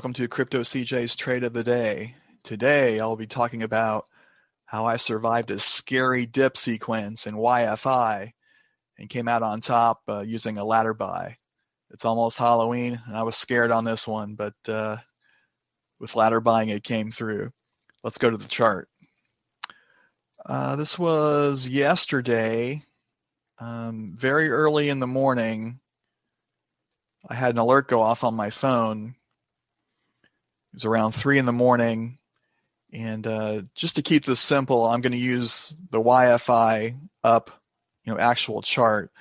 Welcome to Crypto CJ's Trade of the Day. Today I'll be talking about how I survived a scary dip sequence in YFI and came out on top using a ladder buy. It's almost Halloween and I was scared on this one, but with ladder buying it came through. Let's go to the chart. This was yesterday, very early in the morning. I had an alert go off on my phone. It was around 3 in the morning, and just to keep this simple, I'm going to use the YFI-Up, actual chart.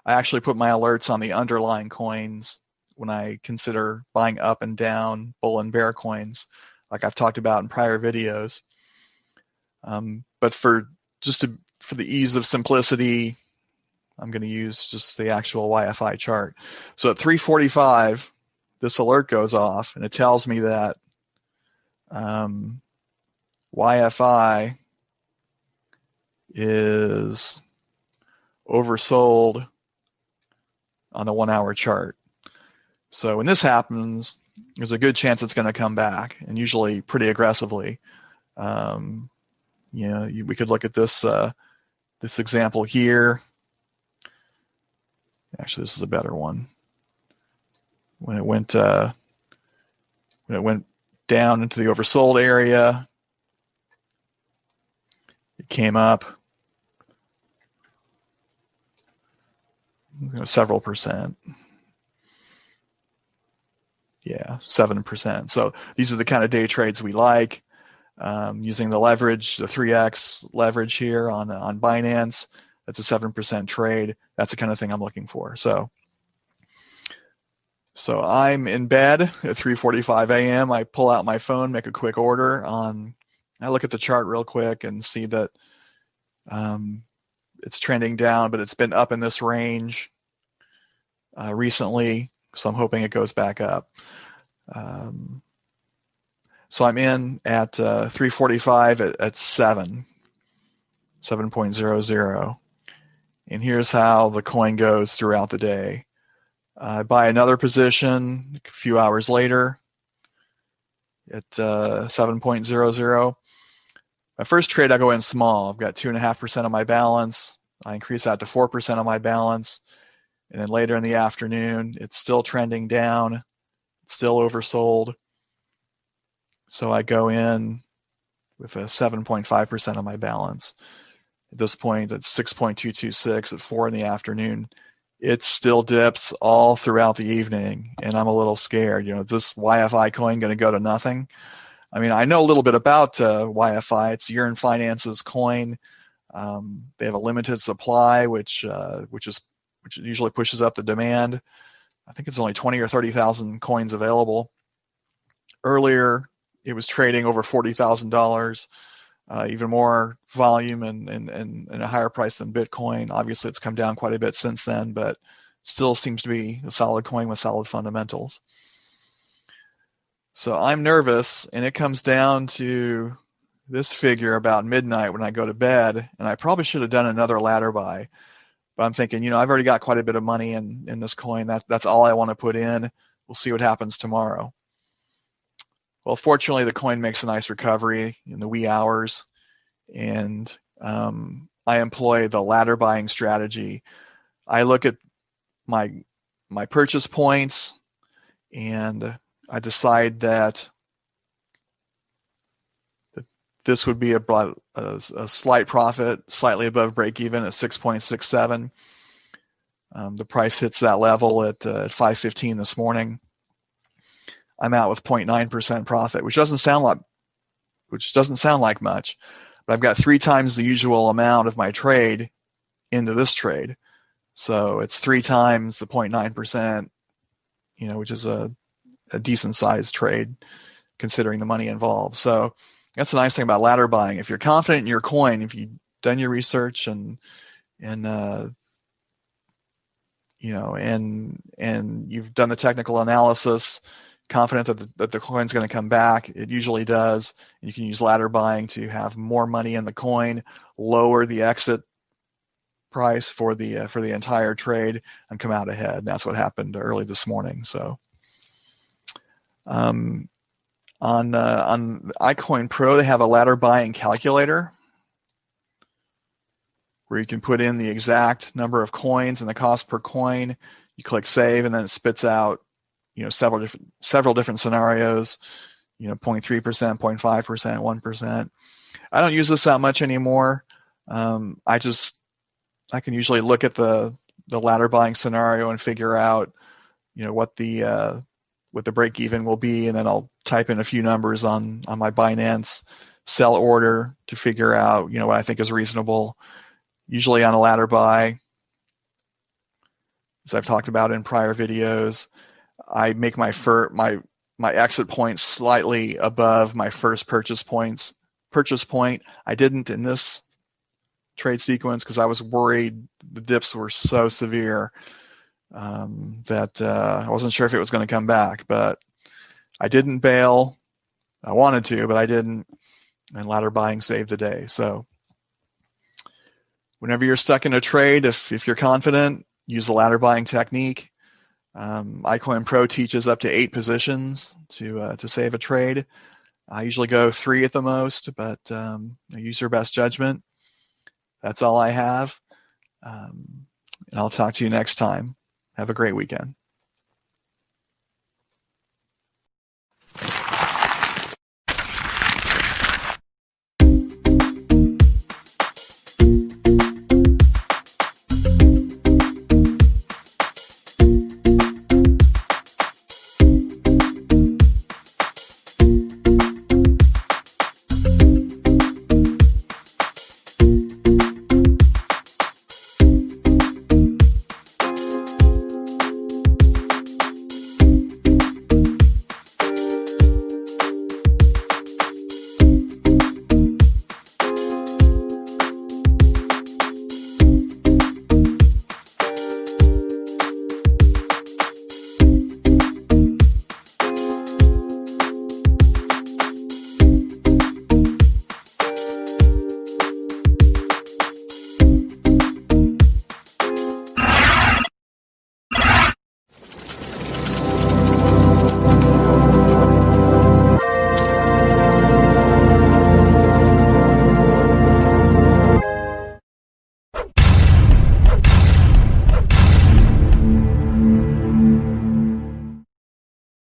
I actually put my alerts on the underlying coins when I consider buying up and down bull and bear coins, like I've talked about in prior videos. But for the ease of simplicity, I'm going to use just the actual YFI chart. So at 3:45, this alert goes off, and it tells me that YFI is oversold on the 1-hour chart. So when this happens, there's a good chance it's going to come back, and usually pretty aggressively. We could look at this this example here. Actually, this is a better one. When it went down into the oversold area, it came up several percent. Yeah, 7%. So these are the kind of day trades we like. Using the leverage, the 3x leverage here on Binance, that's a 7% trade. That's the kind of thing I'm looking for. So I'm in bed at 3:45 a.m. I pull out my phone, make a quick order I look at the chart real quick and see that it's trending down, but it's been up in this range recently, so I'm hoping it goes back up. So I'm in at 3:45 at 7.00. And here's how the coin goes throughout the day. I buy another position a few hours later at 7.00. My first trade, I go in small. I've got 2.5% of my balance. I increase that to 4% of my balance. And then later in the afternoon, it's still trending down. It's still oversold. So I go in with a 7.5% of my balance. At this point, it's 6.226 at 4 in the afternoon. It still dips all throughout the evening, and I'm a little scared. Is this YFI coin going to go to nothing? I mean, I know a little bit about YFI. It's Yearn Finance's coin. They have a limited supply, which usually pushes up the demand. I think it's only 20 or 30,000 coins available. Earlier, it was trading over $40,000. Even more volume and a higher price than Bitcoin. Obviously, it's come down quite a bit since then, but still seems to be a solid coin with solid fundamentals. So I'm nervous, and it comes down to this figure about midnight when I go to bed, and I probably should have done another ladder buy. But I'm thinking, I've already got quite a bit of money in this coin. That's all I want to put in. We'll see what happens tomorrow. Well, fortunately, the coin makes a nice recovery in the wee hours, and I employ the ladder buying strategy. I look at my purchase points, and I decide that this would be about a slight profit, slightly above break even at 6.67. The price hits that level at 5:15 this morning. I'm out with 0.9% profit, which doesn't sound like much, but I've got 3 times the usual amount of my trade into this trade. So it's 3 times the 0.9%, which is a decent sized trade considering the money involved. So that's the nice thing about ladder buying. If you're confident in your coin, if you've done your research and you've done the technical analysis, confident that the coin's going to come back, it usually does. You can use ladder buying to have more money in the coin, lower the exit price for the entire trade, and come out ahead. And that's what happened early this morning. So On iCoin Pro, they have a ladder buying calculator where you can put in the exact number of coins and the cost per coin. You click save, and then it spits out, several different scenarios. 0.3%, 0.5%, 1%. I don't use this that much anymore. I can usually look at the ladder buying scenario and figure out, what the break even will be, and then I'll type in a few numbers on my Binance sell order to figure out, what I think is reasonable. Usually on a ladder buy, as I've talked about in prior videos, I make my exit point slightly above my first purchase point. I didn't in this trade sequence because I was worried the dips were so severe that I wasn't sure if it was going to come back. But I didn't bail. I wanted to, but I didn't. And ladder buying saved the day. So whenever you're stuck in a trade, if you're confident, use the ladder buying technique. iCoin Pro teaches up to 8 positions to save a trade. I usually go 3 at the most, but use your best judgment. That's all I have. And I'll talk to you next time. Have a great weekend.